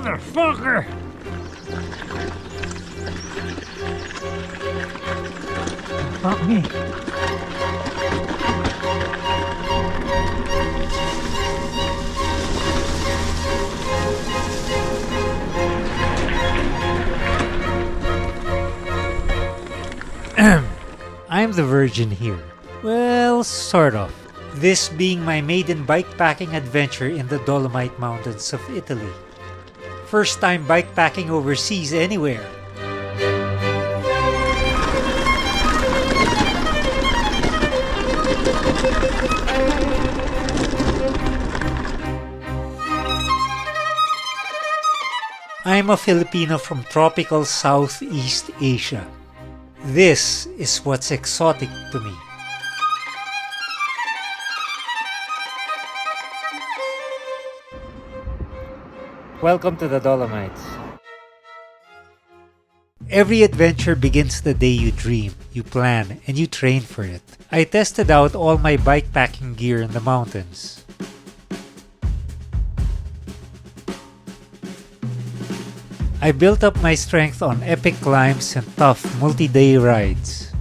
Motherfucker! Fuck me. I'm the virgin here. Well, sort of. This being my maiden bikepacking adventure in the Dolomite mountains of Italy. First time bikepacking overseas anywhere. I'm a Filipino from tropical Southeast Asia. This is what's exotic to me. Welcome to the Dolomites. Every adventure begins the day you dream, you plan, and you train for it. I tested out all my bikepacking gear in the mountains. I built up my strength on epic climbs and tough multi-day rides.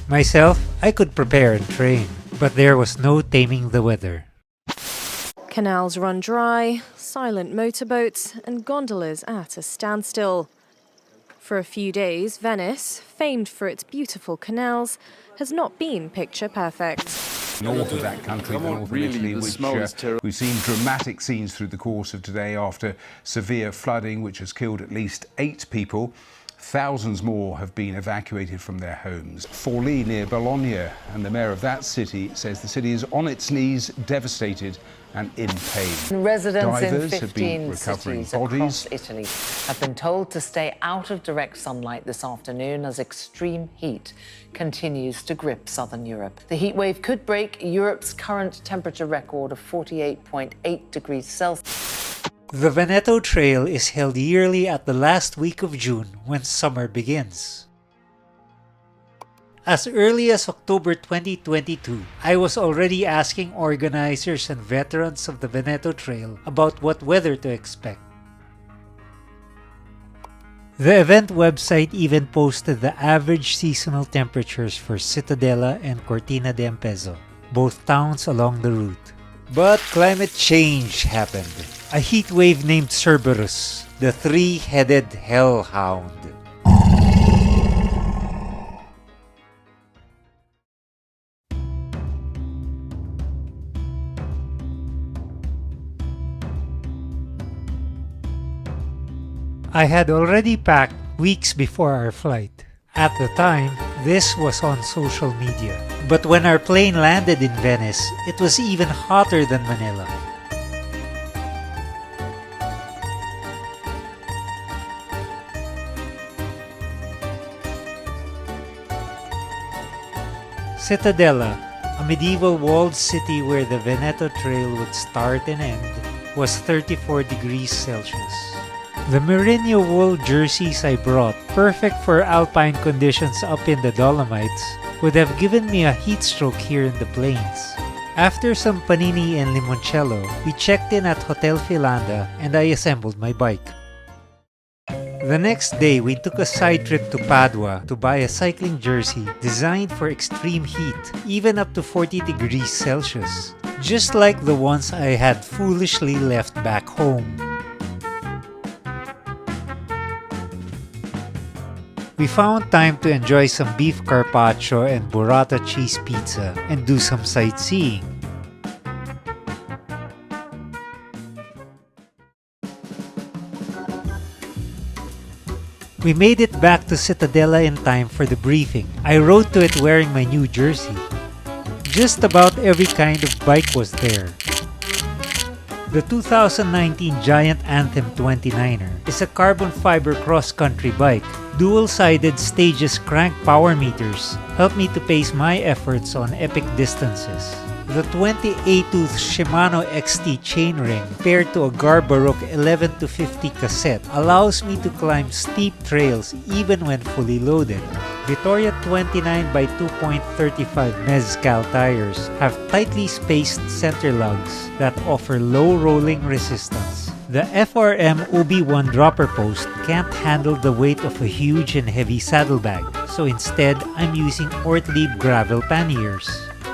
Myself, I could prepare and train, but there was no taming the weather. Canals run dry, silent motorboats, and gondolas at a standstill. For a few days, Venice, famed for its beautiful canals, has not been picture perfect. North of that country, the north of Italy, which we've seen dramatic scenes through the course of today after severe flooding, which has killed at least 8 people. Thousands more have been evacuated from their homes. Forlì near Bologna, and the mayor of that city says the city is on its knees, devastated and in pain. Residents Divers in have been 15 recovering cities bodies. across Italy have been told to stay out of direct sunlight this afternoon as extreme heat continues to grip southern Europe. The heat wave could break Europe's current temperature record of 48.8 degrees Celsius. The Veneto Trail is held yearly at the last week of June when summer begins. As early as October 2022, I was already asking organizers and veterans of the Veneto Trail about what weather to expect. The event website even posted the average seasonal temperatures for Cittadella and Cortina d'Ampezzo, both towns along the route. But climate change happened. A heat wave named Cerberus, the three-headed hellhound. I had already packed weeks before our flight. At the time, this was on social media. But when our plane landed in Venice, it was even hotter than Manila. Cittadella, a medieval walled city where the Veneto Trail would start and end, was 34 degrees Celsius. The merino wool jerseys I brought, perfect for alpine conditions up in the Dolomites, would have given me a heat stroke here in the plains. After some panini and limoncello, we checked in at Hotel Berlanda and I assembled my bike. The next day, we took a side trip to Padua to buy a cycling jersey designed for extreme heat, even up to 40 degrees Celsius, just like the ones I had foolishly left back home. We found time to enjoy some beef carpaccio and burrata cheese pizza and do some sightseeing. We made it back to Cittadella in time for the briefing. I rode to it wearing my new jersey. Just about every kind of bike was there. The 2019 Giant Anthem 29er is a carbon fiber cross-country bike. Dual-sided Stages crank power meters help me to pace my efforts on epic distances. The 28-tooth Shimano XT chainring paired to a Garbaroque 11-50 cassette allows me to climb steep trails even when fully loaded. Vittoria 29 by 2.35 Mezcal tires have tightly spaced center lugs that offer low rolling resistance. The FRM UB1 dropper post can't handle the weight of a huge and heavy saddlebag, so instead I'm using Ortlieb gravel panniers.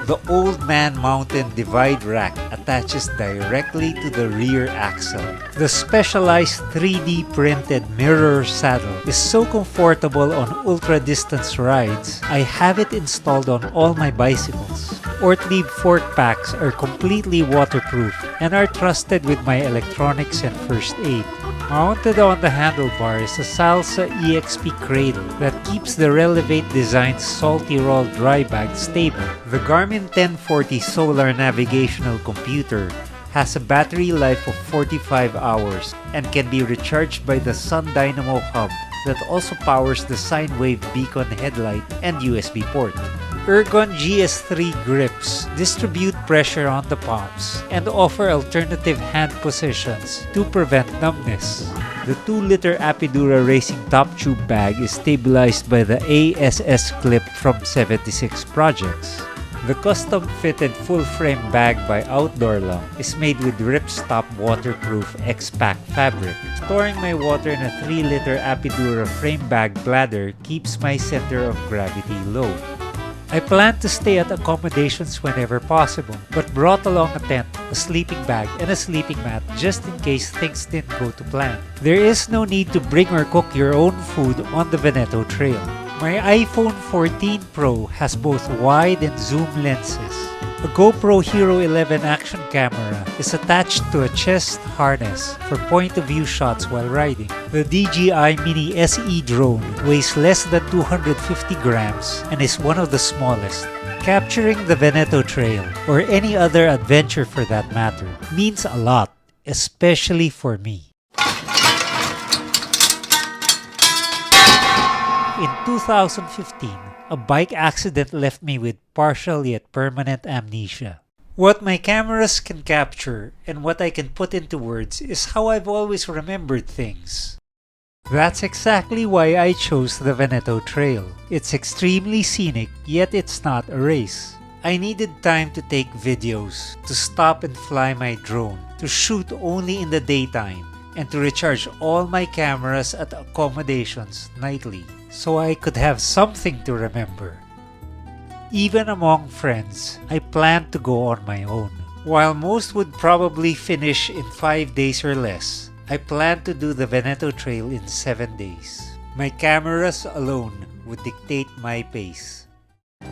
The Old Man Mountain divide rack attaches directly to the rear axle. The specialized 3D printed mirror saddle is so comfortable on ultra-distance rides, I have it installed on all my bicycles. Ortlieb fork packs are completely waterproof and are trusted with my electronics and first aid. Mounted on the handlebar is a Salsa EXP cradle that keeps the Relevate designed salty roll dry bag stable. The Garmin 1040 solar navigational computer has a battery life of 45 hours and can be recharged by the Sun Dynamo hub that also powers the sine wave beacon headlight and USB port. Ergon GS3 grips distribute pressure on the palms and offer alternative hand positions to prevent numbness. The 2-liter Apidura Racing top tube bag is stabilized by the ASS clip from 76 Projects. The custom-fitted full-frame bag by Outdoor Lung is made with ripstop waterproof X-Pack fabric. Storing my water in a 3-liter Apidura frame bag bladder keeps my center of gravity low. I plan to stay at accommodations whenever possible, but brought along a tent, a sleeping bag, and a sleeping mat just in case things didn't go to plan. There is no need to bring or cook your own food on the Veneto Trail. My iPhone 14 Pro has both wide and zoom lenses. A GoPro Hero 11 action camera is attached to a chest harness for point-of-view shots while riding. The DJI Mini SE drone weighs less than 250 grams and is one of the smallest. Capturing the Veneto Trail, or any other adventure for that matter, means a lot, especially for me. In 2015, a bike accident left me with partial yet permanent amnesia. What my cameras can capture and what I can put into words is how I've always remembered things. That's exactly why I chose the Veneto Trail. It's extremely scenic, yet it's not a race. I needed time to take videos, to stop and fly my drone, to shoot only in the daytime, and to recharge all my cameras at accommodations nightly, so I could have something to remember. Even among friends, I planned to go on my own. While most would probably finish in 5 days or less, I planned to do the Veneto Trail in 7 days. My cameras alone would dictate my pace.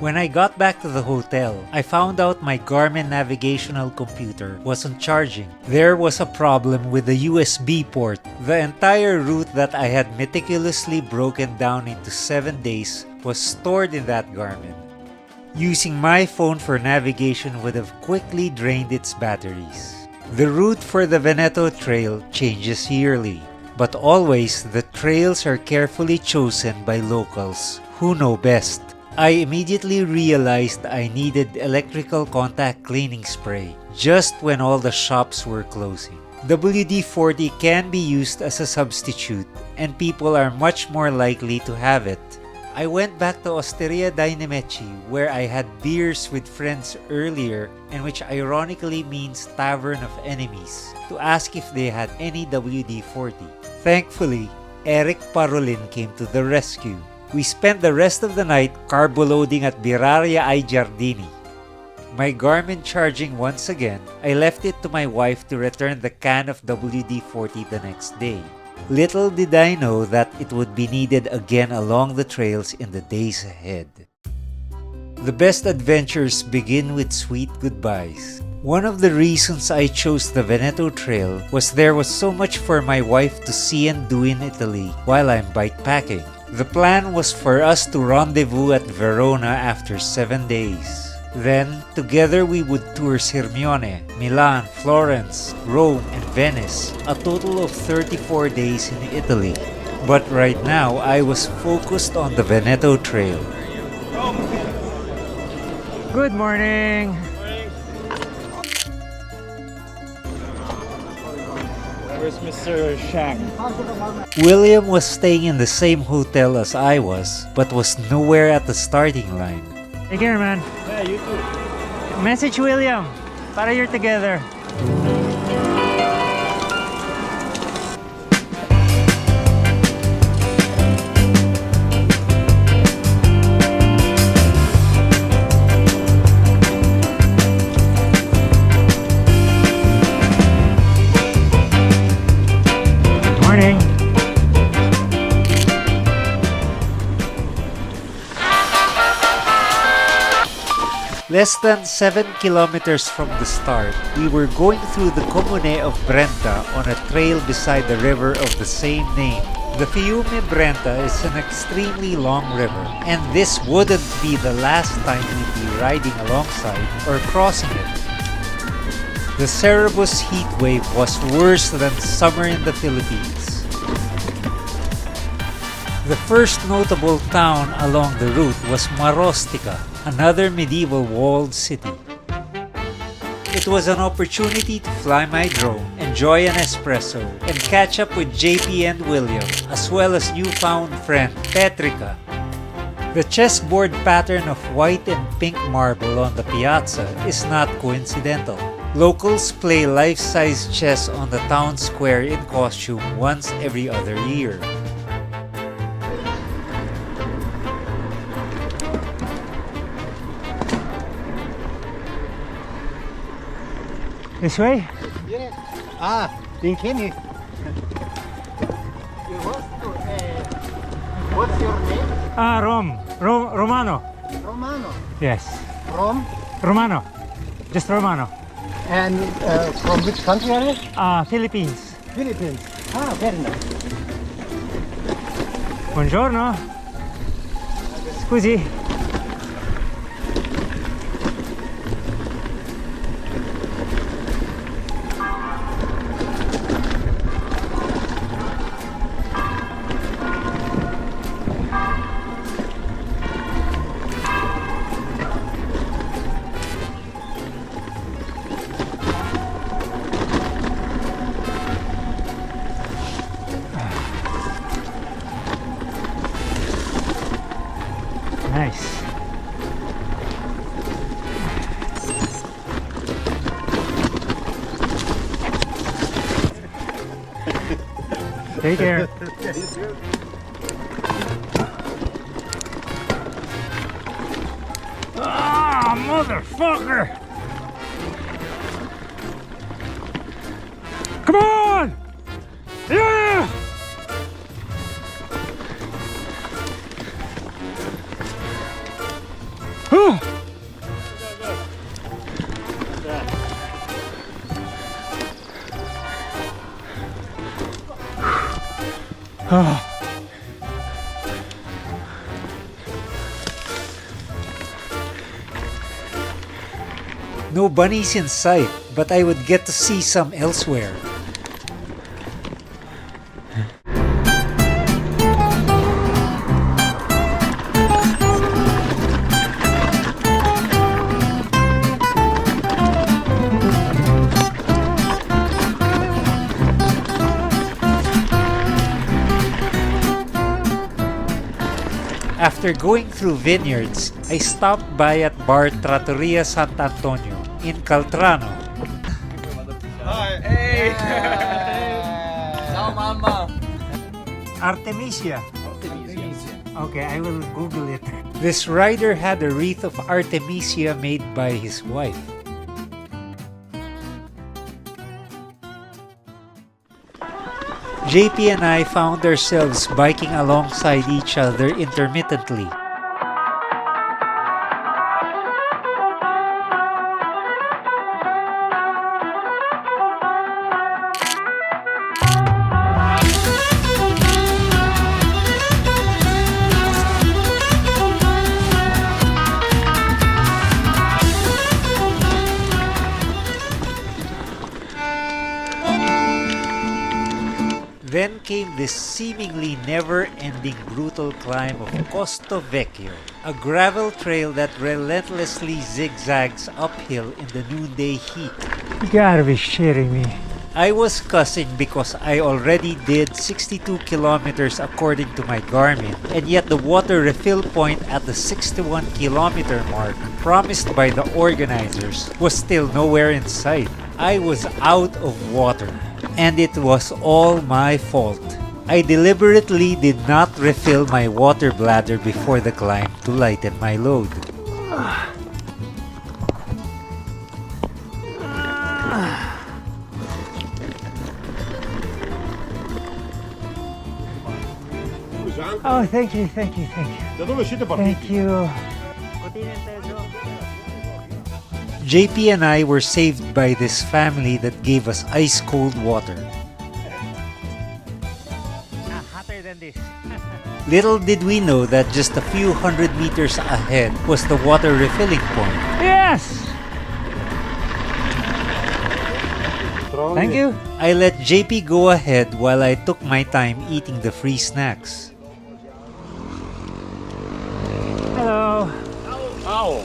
When I got back to the hotel, I found out my Garmin navigational computer wasn't charging. There was a problem with the USB port. The entire route that I had meticulously broken down into 7 days was stored in that Garmin. Using my phone for navigation would have quickly drained its batteries. The route for the Veneto Trail changes yearly, but always the trails are carefully chosen by locals who know best. I immediately realized I needed electrical contact cleaning spray just when all the shops were closing. WD-40 can be used as a substitute and people are much more likely to have it. I went back to Osteria dai Nemici where I had beers with friends earlier and which ironically means Tavern of Enemies to ask if they had any WD-40. Thankfully, Eric Parolin came to the rescue. We spent the rest of the night carbo-loading at Biraria ai Giardini. My Garmin charging once again, I left it to my wife to return the can of WD-40 the next day. Little did I know that it would be needed again along the trails in the days ahead. The best adventures begin with sweet goodbyes. One of the reasons I chose the Veneto Trail was there was so much for my wife to see and do in Italy while I'm bikepacking. The plan was for us to rendezvous at Verona after 7 days. Then, together we would tour Sirmione, Milan, Florence, Rome, and Venice, a total of 34 days in Italy. But right now, I was focused on the Veneto Trail. Good morning! Where's Mr. Cheang? William was staying in the same hotel as I was, but was nowhere at the starting line. Take care, man. Yeah, you too. Message William para you're together. Morning. Less than 7 kilometers from the start, we were going through the comune of Brenta on a trail beside the river of the same name. The Fiume Brenta is an extremely long river, and this wouldn't be the last time we'd be riding alongside or crossing it. The Cerberus heat wave was worse than summer in the Philippines. The first notable town along the route was Marostica, another medieval walled city. It was an opportunity to fly my drone, enjoy an espresso, and catch up with JP and William, as well as newfound friend Petrica. The chessboard pattern of white and pink marble on the piazza is not coincidental. Locals play life-size chess on the town square in costume once every other year. This way? Yeah. Linkini. What's your name? Romano. Romano. Yes. From? Romano. Just Romano. And from which country are you? Philippines. Philippines. Ah, very nice. Buongiorno. Scusi. Nice. Take care. Ah, motherfucker! Come on! Yeah! No bunnies in sight, but I would get to see some elsewhere. After going through vineyards, I stopped by at Bar Trattoria Sant'Antonio in Caltrano. Hi. Hey. Ciao, mamma. Artemisia. Okay, I will Google it. This rider had a wreath of Artemisia made by his wife. JP and I found ourselves biking alongside each other intermittently. Then came this seemingly never-ending brutal climb of Costo Vecchio, a gravel trail that relentlessly zigzags uphill in the noonday heat. You gotta be shitting me. I was cussing because I already did 62 kilometers according to my Garmin, and yet the water refill point at the 61 kilometer mark promised by the organizers was still nowhere in sight. I was out of water, and it was all my fault. I deliberately did not refill my water bladder before the climb to lighten my load. Oh, thank you, thank you, thank you. Thank you. JP and I were saved by this family that gave us ice-cold water. Hotter than this. Little did we know that just a few hundred meters ahead was the water refilling point. Yes! Thank you. I let JP go ahead while I took my time eating the free snacks. Hello.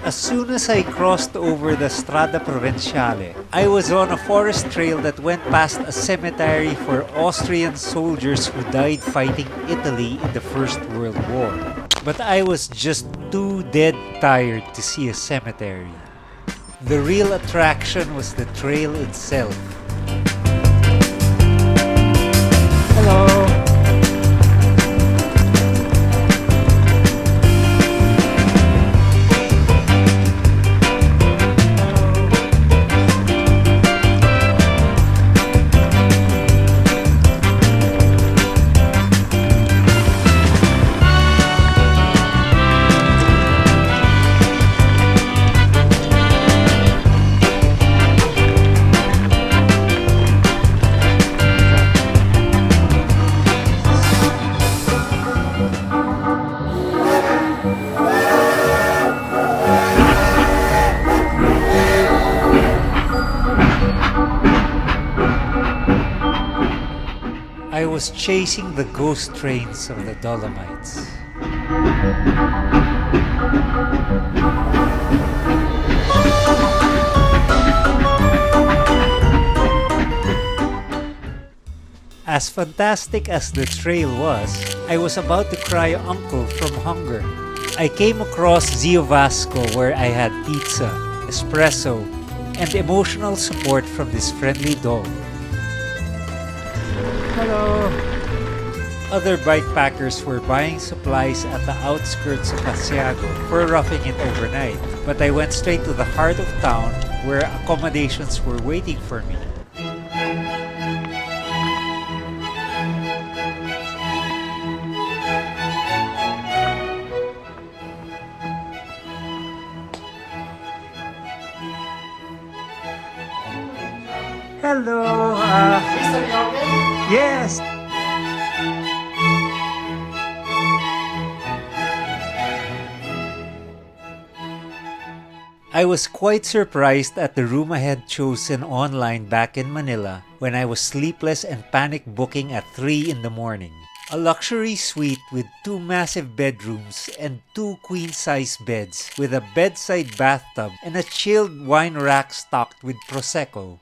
As soon as I crossed over the Strada Provinciale, I was on a forest trail that went past a cemetery for Austrian soldiers who died fighting Italy in the First World War. But I was just too dead tired to see a cemetery. The real attraction was the trail itself. Hello. I was chasing the ghost trains of the Dolomites. As fantastic as the trail was, I was about to cry uncle from hunger. I came across Zio Vasco where I had pizza, espresso, and emotional support from this friendly dog. Hello. Other bikepackers were buying supplies at the outskirts of Asiago for roughing it overnight, but I went straight to the heart of town where accommodations were waiting for me. Hello. Yes. I was quite surprised at the room I had chosen online back in Manila when I was sleepless and panic booking at 3 in the morning. A luxury suite with 2 massive bedrooms and 2 queen-size beds with a bedside bathtub and a chilled wine rack stocked with Prosecco.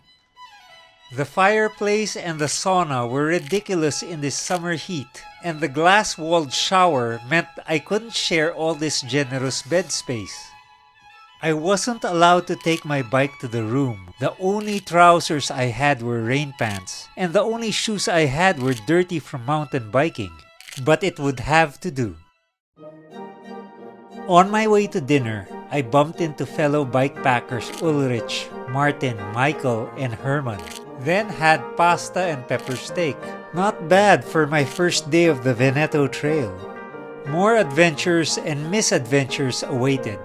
The fireplace and the sauna were ridiculous in this summer heat, and the glass-walled shower meant I couldn't share all this generous bed space. I wasn't allowed to take my bike to the room. The only trousers I had were rain pants, and the only shoes I had were dirty from mountain biking. But it would have to do. On my way to dinner, I bumped into fellow bikepackers Ulrich, Martin, Michael, and Herman. Then had pasta and pepper steak. Not bad for my first day of the Veneto trail. More adventures and misadventures awaited.